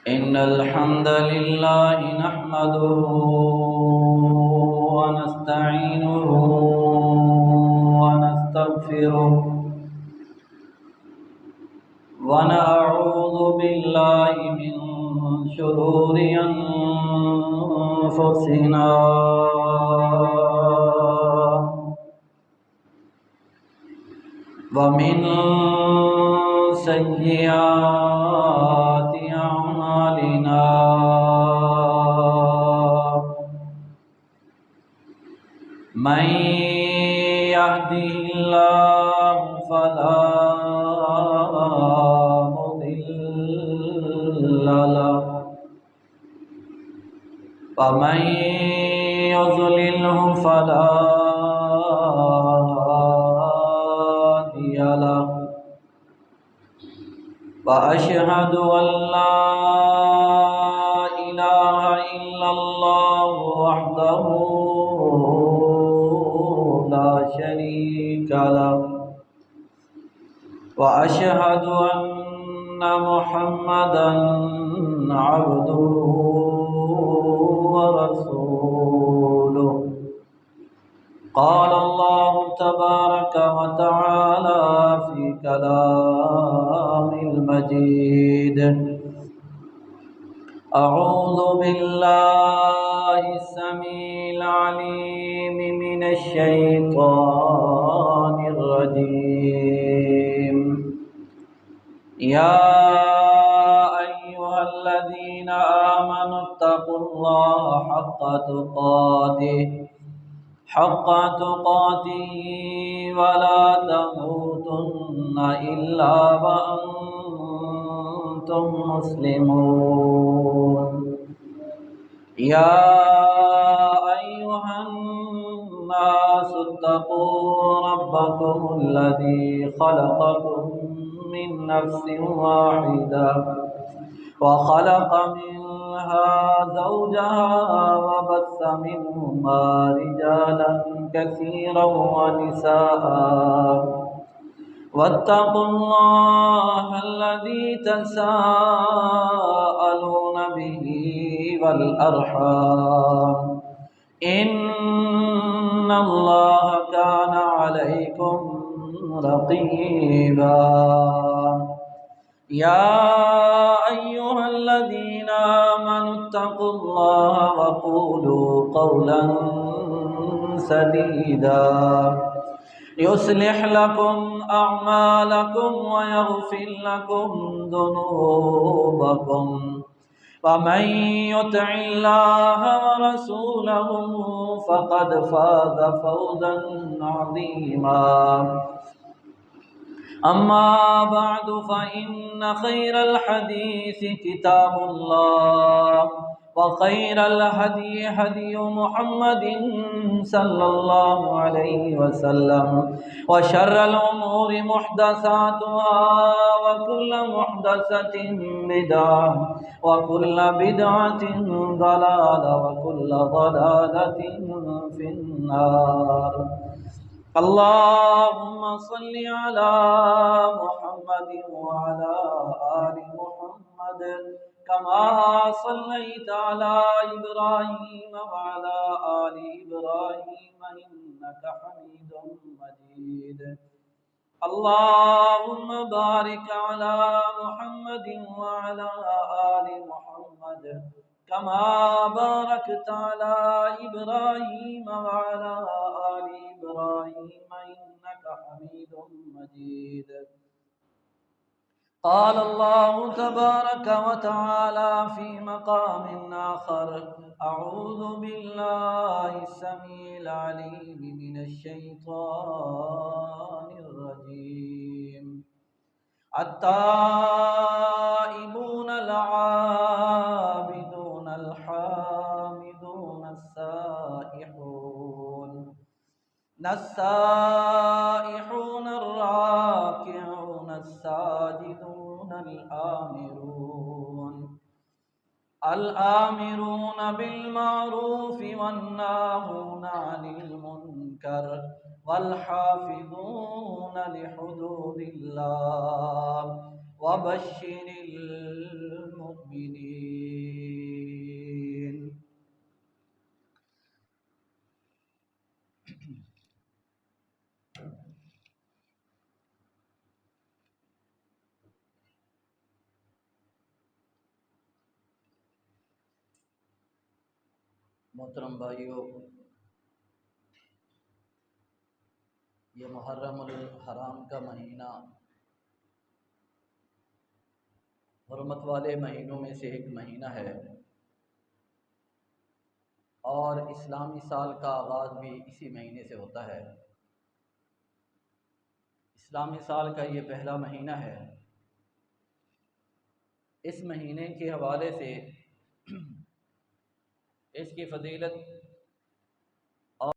إن الحمد لله نحمده ونستعينه ونستغفره ونعوذ بالله من شرور أنفسنا ومن سيئات أعمالنا من يهده الله فلا مضل له ومن يضلله فلا هادي له وأشهد أن لا إله إلا الله وحده لا شريك له وأشهد أن محمدا عبده ورسوله قال الله تبارك وتعالى في كلام المجيد أعوذ بالله السميع العليم من الشيطان الرجيم يا أيها الذين آمنوا اتقوا الله حق تقاته ولا تموتن إلا وأنتم مسلمون يا أيها الناس اتقوا ربكم الذي خلقكم من نفس واحدة وخلق منها زوجها وبث منهما رجالا كثيرا ونساء واتقوا الله الذي تساءلون به والأرحام إن الله كان عليكم رقيبا يا أيها الذين آمنوا اتقوا الله وقولوا قولا سديدا يصلح لكم أعمالكم ويغفر لكم ذنوبكم ومن يطع الله ورسوله فقد فاز فوزا عظيما أما بعد فإن خير الحديث كتاب الله وخير الهدي هدي محمد صلى الله عليه وسلم وشر الأمور محدثاتها وكل محدثة بدعة وكل بدعة ضلالة وكل ضلالة في النار اللهم صل على محمد وعلى آل محمد كما صليت على إبراهيم وعلى آل إبراهيم إنك حميد مجيد اللهم بارك على محمد وعلى آل محمد كما باركت على إبراهيم وعلى آل إبراهيم إنك حميد مجيد قال الله تبارك وتعالى في مقام آخر أعوذ بالله السميع العليم من الشيطان الرجيم التائبون العابدون الحامدون السائحون الراكعون الساجدون الآمرون अल-आमिरून बिल-मारूफ वन-नाहून अनिल-मुनकर वल-हाफ़िज़ून लिहुदूदिल्लाह वबश्शिरिल मुमिनीन। मोहतरम भाइयों, ये मुहर्रमुल हराम का महीना हुर्मत वाले महीनों में से एक महीना है और इस्लामी साल का आगाज़ भी इसी महीने से होता है। इस्लामी साल का ये पहला महीना है। इस महीने के हवाले से इसकी फ़जीलत